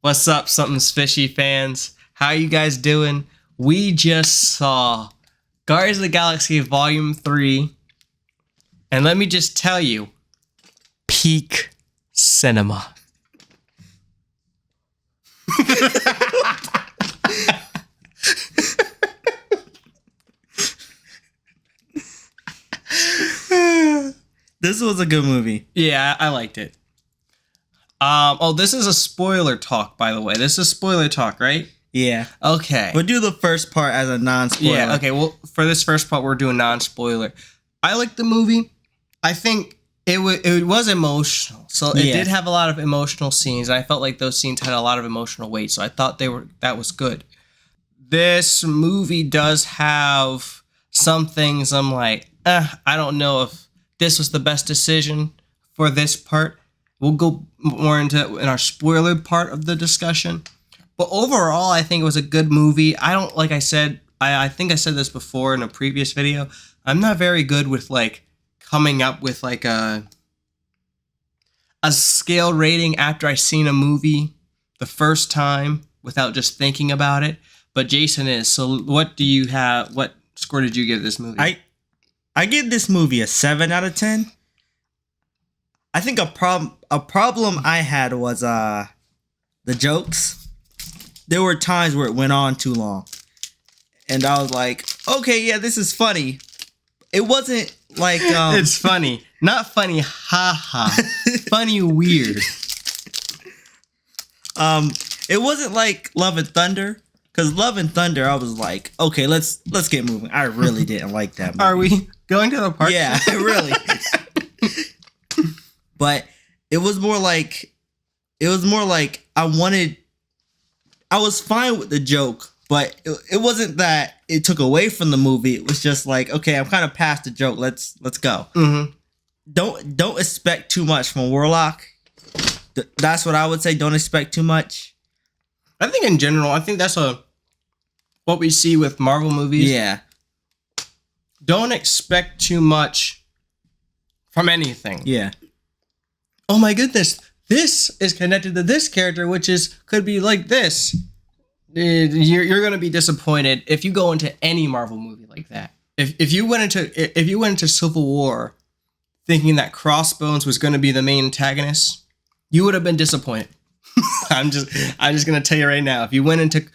What's up, Something's Fishy fans? How you guys doing? We just saw Guardians of the Galaxy Volume 3. And let me just tell you, peak cinema. This was a good movie. Yeah, I liked it. This is a spoiler talk, by the way. This is spoiler talk, right? Yeah. Okay. We'll do the first part as a non-spoiler. Yeah, okay. Well, for this first part, we're doing non-spoiler. I liked the movie. I think it was emotional. So it did have a lot of emotional scenes, and I felt like those scenes had a lot of emotional weight. So I thought that was good. This movie does have some things I'm like, I don't know if this was the best decision for this part. We'll go more into it in our spoiler part of the discussion. But overall, I think it was a good movie. Like I said, I think I said this before in a previous video. I'm not very good with like coming up with like a scale rating after I seen a movie the first time without just thinking about it. But Jason is. So what do you have? What score did you give this movie? I give this movie a 7 out of 10. I think a problem I had was the jokes. There were times where it went on too long. And I was like, okay, yeah, this is funny. It wasn't like it's funny. Not funny, haha. Funny weird. It wasn't like Love and Thunder. Because Love and Thunder, I was like, okay, let's get moving. I really didn't like that movie. Are we going to the park? Yeah, really. But it was more like I was fine with the joke, but it wasn't that it took away from the movie. It was just like, okay, I'm kind of past the joke. Let's go. Mm-hmm. Don't expect too much from Warlock. That's what I would say. Don't expect too much. I think in general, that's what we see with Marvel movies. Yeah. Don't expect too much from anything. Yeah. Oh my goodness, this is connected to this character, which could be like this. You're gonna be disappointed if you go into any Marvel movie like that. If you went into Civil War thinking that Crossbones was gonna be the main antagonist, you would have been disappointed. I'm just gonna tell you right now. If you went into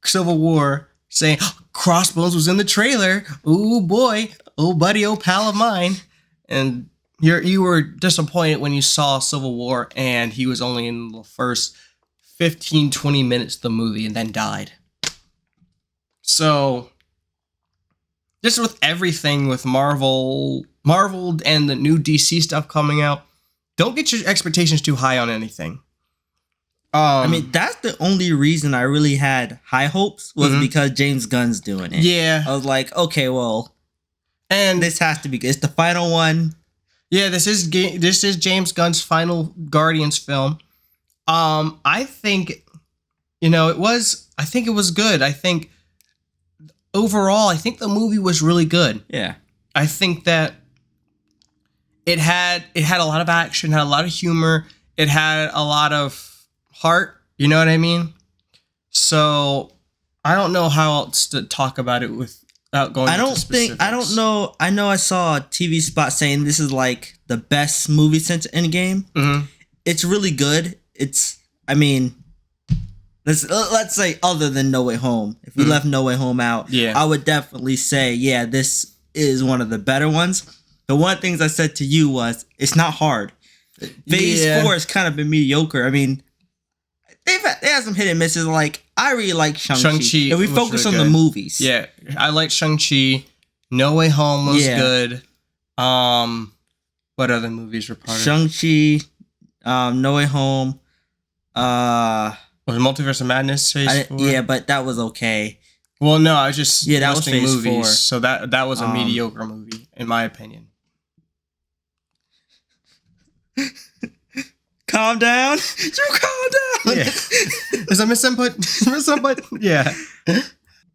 Civil War saying Crossbones was in the trailer, ooh boy, oh buddy, oh pal of mine, and you were disappointed when you saw Civil War and he was only in the first 15-20 minutes of the movie and then died. So just with everything with Marvel and the new DC stuff coming out, don't get your expectations too high on anything. I mean, that's the only reason I really had high hopes was because James Gunn's doing it. Yeah. I was like, okay, well, and this has to be good. It's the final one. Yeah, this is James Gunn's final Guardians film. I think, it was good. I think overall, I think the movie was really good. Yeah. I think that it had a lot of action, had a lot of humor, it had a lot of heart, you know what I mean? So I don't know how else to talk about it without going into specifics. I know I saw a TV spot saying this is like the best movie since Endgame. Mm-hmm. It's really good. Let's say other than No Way Home. If we left No Way Home out, I would definitely say, yeah, this is one of the better ones. The one of the things I said to you was, it's not hard. Phase 4 has kind of been mediocre. I mean, they had some hit and misses. Like, I really like Shang-Chi. And we focus on the movies. Yeah, I like Shang-Chi. No Way Home was good. What other movies were part of it? Shang-Chi, No Way Home. Was Multiverse of Madness Phase 4? Yeah, but that was okay. Well, no, I was just that was Phase movies, 4. So that was a mediocre movie, in my opinion. Calm down. You calm down. Yeah. Is that misinput? Yeah.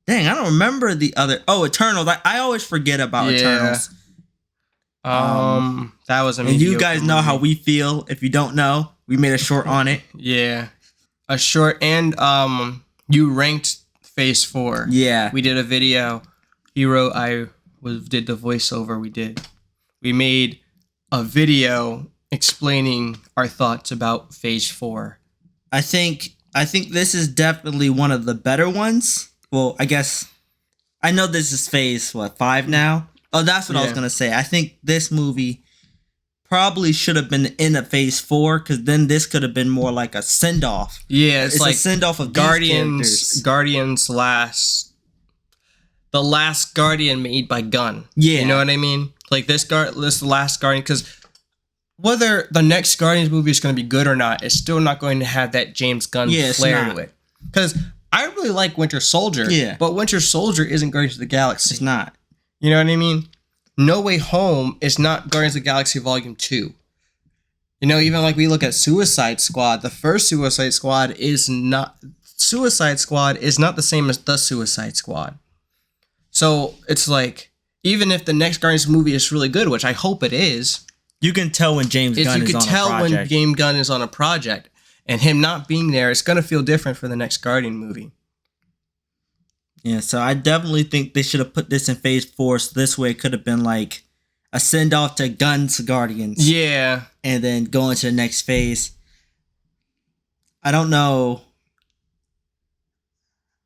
Dang, I don't remember the other. Oh, Eternals. I always forget about Eternals. That was a mediocre and you guys know how we feel. If you don't know, we made a short on it. Yeah. a short, and you ranked Phase 4. Yeah. We did a video. He wrote, did the voiceover. We made a video explaining our thoughts about Phase 4. I think this is definitely one of the better ones. Well, I guess I know this is Phase 5 now. Oh, that's what I was gonna say. I think this movie probably should have been in a Phase 4, because then this could have been more like a send off. Yeah, it's like a send off of Guardians the last Guardian made by Gunn. Yeah, you know what I mean? Like this last Guardian, because whether the next Guardians movie is going to be good or not, it's still not going to have that James Gunn flair to it. Because I really like Winter Soldier, but Winter Soldier isn't Guardians of the Galaxy. It's not. You know what I mean? No Way Home is not Guardians of the Galaxy Volume 2. You know, even like we look at Suicide Squad, the first Suicide Squad is not the same as the Suicide Squad. So it's like, even if the next Guardians movie is really good, which I hope it is, you can tell when James Gunn is on a project. You can tell when James Gunn is on a project, and him not being there, it's gonna feel different for the next Guardian movie. Yeah, so I definitely think they should have put this in Phase 4, so this way it could have been like a send-off to Gunn's Guardians. Yeah. And then go into the next phase. I don't know.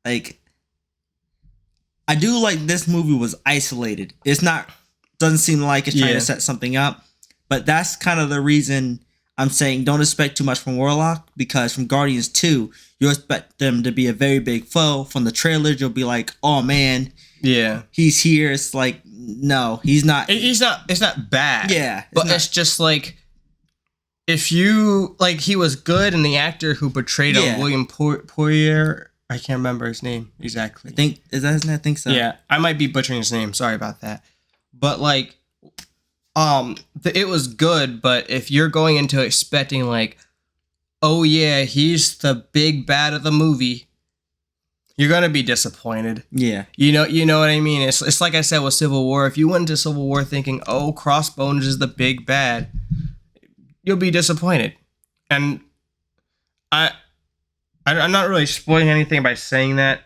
Like, I do like this movie was isolated. Doesn't seem like it's trying to set something up. But that's kind of the reason I'm saying don't expect too much from Warlock, because from Guardians 2, you expect them to be a very big foe. From the trailers, you'll be like, oh man, he's here. It's like, no, he's not. It's not bad. Yeah. It's just like, if you, like, he was good, and the actor who portrayed him, William Poirier, I can't remember his name exactly. Is that his name? I think so. Yeah, I might be butchering his name. Sorry about that. But like, it was good, but if you're going into expecting like, oh yeah, he's the big bad of the movie, you're gonna be disappointed. Yeah. You know what I mean? It's like I said with Civil War. If you went into Civil War thinking, oh, Crossbones is the big bad, you'll be disappointed. And I'm not really spoiling anything by saying that,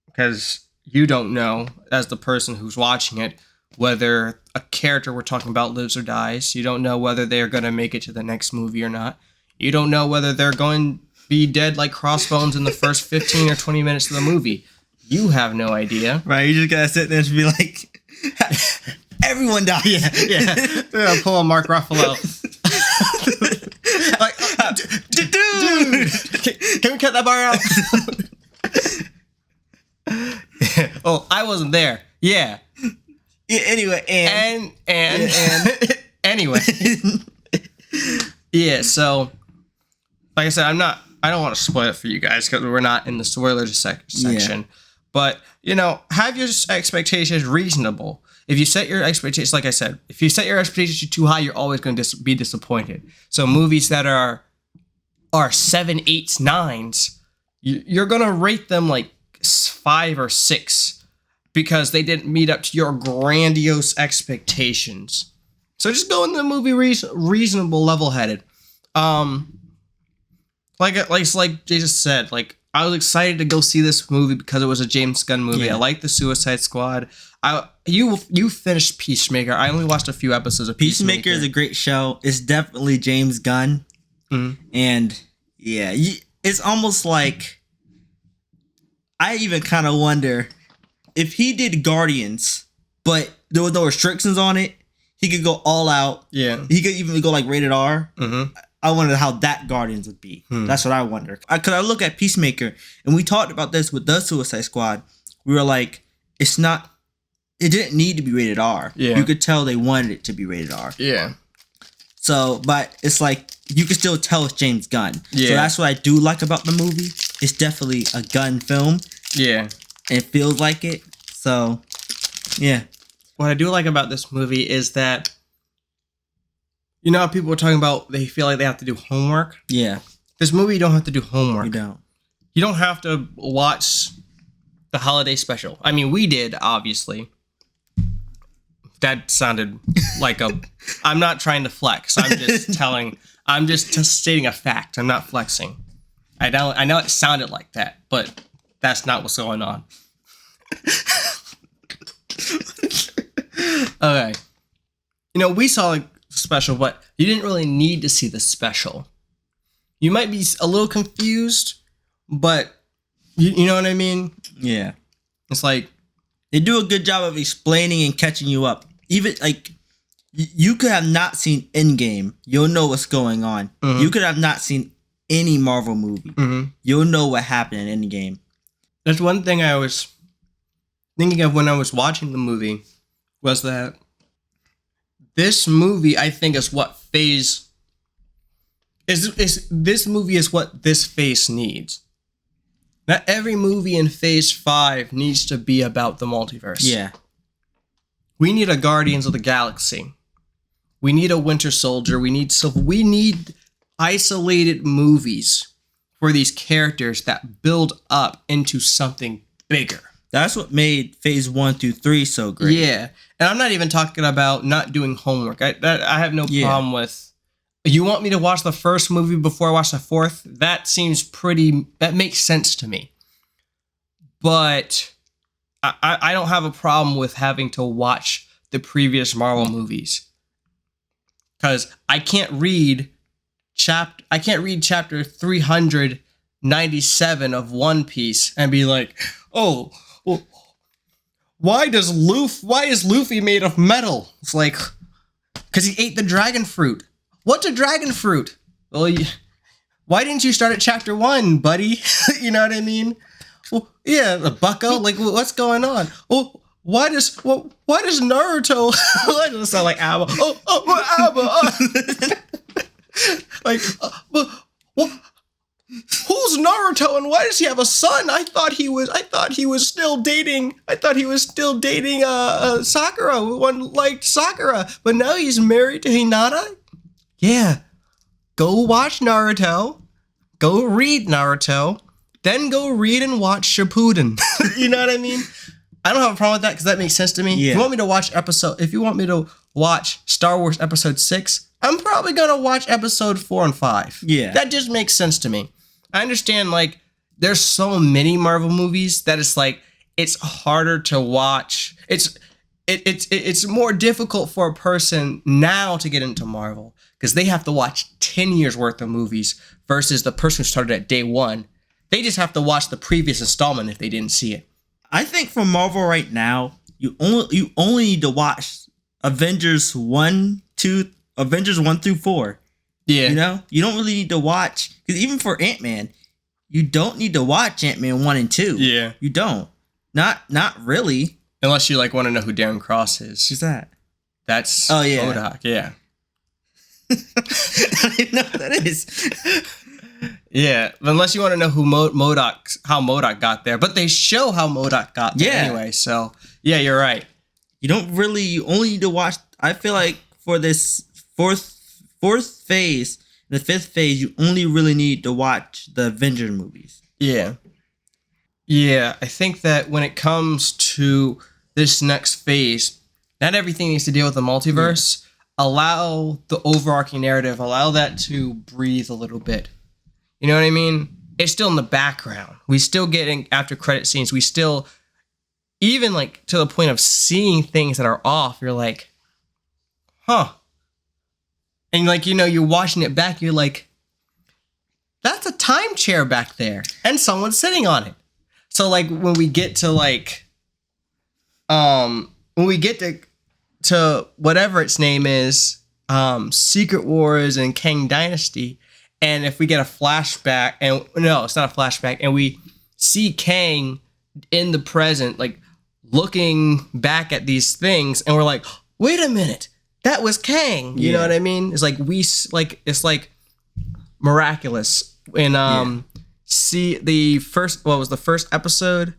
because you don't know, as the person who's watching it, whether a character we're talking about lives or dies. You don't know whether they're going to make it to the next movie or not. You don't know whether they're going to be dead like Crossbones in the first 15 or 20 minutes of the movie. You have no idea. Right, you just got to sit there and be like, everyone dies. Yeah. They're going to pull a Mark Ruffalo. Like, dude, can we cut that bar out? Oh, I wasn't there. Yeah. Anyway, and anyway. Yeah, so like I said, I don't want to spoil it for you guys because we're not in the spoilers section. Yeah. But, have your expectations reasonable. If you set your expectations, like I said, if you set your expectations too high, you're always going to be disappointed. So movies that are 7, 8s, 9s, you're going to rate them like 5 or 6 because they didn't meet up to your grandiose expectations. So just go into the movie reasonable, level-headed. Like Jason said, like, I was excited to go see this movie because it was a James Gunn movie. Yeah. I like the Suicide Squad. You finished Peacemaker. I only watched a few episodes of Peacemaker. Peacemaker is a great show. It's definitely James Gunn. Mm-hmm. And yeah, it's almost like, I even kind of wonder if he did Guardians, but there was no restrictions on it, he could go all out. Yeah. He could even go like rated R. Mm-hmm. I wonder how that Guardians would be. That's what I wonder. Because I look at Peacemaker, and we talked about this with the Suicide Squad. We were like, it didn't need to be rated R. Yeah. You could tell they wanted it to be rated R. Yeah. So, but it's like, you can still tell it's James Gunn. Yeah. So that's what I do like about the movie. It's definitely a Gunn film. Yeah. And it feels like it. So, yeah. What I do like about this movie is that, how people are talking about they feel like they have to do homework? Yeah. This movie, you don't have to do homework. You don't. You don't have to watch the holiday special. I mean, we did, obviously. That sounded like I'm not trying to flex. I'm just stating a fact. I'm not flexing. I know it sounded like that, but that's not what's going on. Okay. We saw a special, but you didn't really need to see the special. You might be a little confused, but you know what I mean? Yeah. It's like they do a good job of explaining and catching you up. Even like you could have not seen Endgame, you'll know what's going on. Mm-hmm. You could have not seen any Marvel movie. Mm-hmm. You'll know what happened in Endgame. That's one thing I was thinking of when I was watching the movie, was that this movie, I think, is what Phase is. This movie is what this Phase needs. Not every movie in Phase 5 needs to be about the multiverse. Yeah. We need a Guardians of the Galaxy. We need a Winter Soldier. We need isolated movies for these characters that build up into something bigger. That's what made Phase 1 through 3 so great. Yeah. And I'm not even talking about not doing homework. I have no problem with. You want me to watch the first movie before I watch the fourth? That makes sense to me. But I don't have a problem with having to watch the previous Marvel movies. Because I can't read chapter 397 of One Piece and be like, oh, well, why is Luffy made of metal? It's like, because he ate the dragon fruit. What's a dragon fruit? Well, why didn't you start at chapter 1, buddy? You know what I mean? Well, yeah, the bucko. Like, what's going on? Well, why does Naruto? Why does it sound like Abba? Abba. Like, who's Naruto and why does he have a son? I thought he was still dating Sakura. One liked Sakura, but now he's married to Hinata. Yeah, go watch Naruto, go read Naruto, then go read and watch Shippuden. You know what I mean? I don't have a problem with that because that makes sense to me. Yeah. If you want me to watch Star Wars Episode 6, I'm probably gonna watch Episode 4 and 5. Yeah, that just makes sense to me. I understand, like, there's so many Marvel movies that it's like it's harder to watch. It's more difficult for a person now to get into Marvel because they have to watch 10 years worth of movies versus the person who started at day one. They just have to watch the previous installment if they didn't see it. I think for Marvel right now, you only need to watch Avengers 1 through 4. Yeah. You don't really need to watch, because even for Ant-Man, you don't need to watch Ant-Man 1 and 2. Yeah. You don't. Not really. Unless you want to know who Darren Cross is. Who's that? That's MODOK. Yeah. I didn't know what that is. Yeah, unless you want to know who how MODOK got there. But they show how MODOK got there anyway. So, yeah, you're right. You only need to watch, I feel like for this fourth phase, the fifth phase, you only really need to watch the Avengers movies. Yeah. Yeah, I think that when it comes to this next phase, not everything needs to deal with the multiverse. Yeah. Allow the overarching narrative, allow that to breathe a little bit. You know what I mean? It's still in the background. We still getting after credit scenes. We still, even to the point of seeing things that are off, you're like, huh. And you're watching it back, you're like, that's a time chair back there. And someone's sitting on it. So when we get to to whatever its name is, Secret Wars and Kang Dynasty, and if we get a flashback, and no, it's not a flashback, and we see Kang in the present, looking back at these things, and we're like, wait a minute, that was Kang. You know what I mean? It's it's miraculous. And see the first, what was the first episode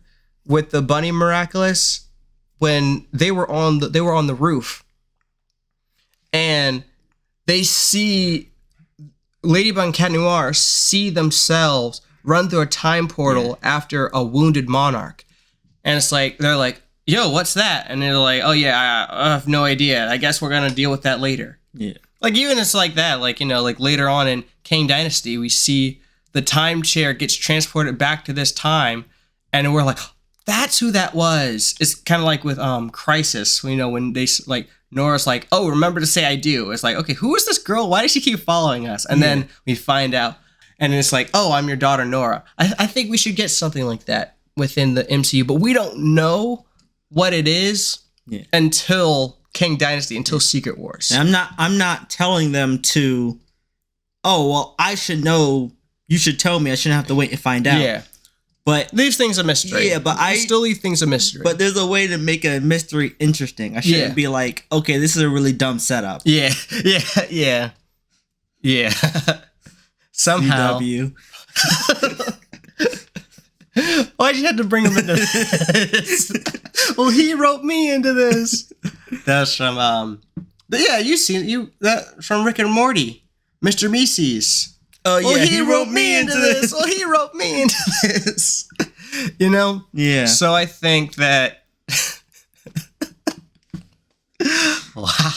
with the bunny miraculous, when they were on the roof, and they see Ladybug and Cat Noir see themselves run through a time portal after a wounded monarch, and it's they're like, yo, what's that? And they're like, oh yeah, I have no idea. I guess we're gonna deal with that later. Yeah. Even it's like that, later on in Kang Dynasty, we see the time chair gets transported back to this time, and we're like, that's who that was. It's kind of like with Crisis, you know, when they like Nora's like, oh, remember to say I do. It's like, okay, who is this girl? Why does she keep following us? And then we find out, and it's like, oh, I'm your daughter Nora. I think we should get something like that within the MCU, but we don't know what it is until Kang Dynasty, until Secret Wars. And I'm not telling them to, oh, well, I should know. You should tell me. I shouldn't have to wait and find out. Yeah. But leave things a mystery. Yeah, but I still leave things a mystery. But there's a way to make a mystery interesting. I shouldn't be like, okay, this is a really dumb setup. Yeah. Somehow. UW. Why'd you have to bring him into this? Well, he wrote me into this. That's from you seen that from Rick and Morty, Mr. Mises. Oh yeah, he wrote me into this. Well, he wrote me into this. You know? Yeah. So I think that wow.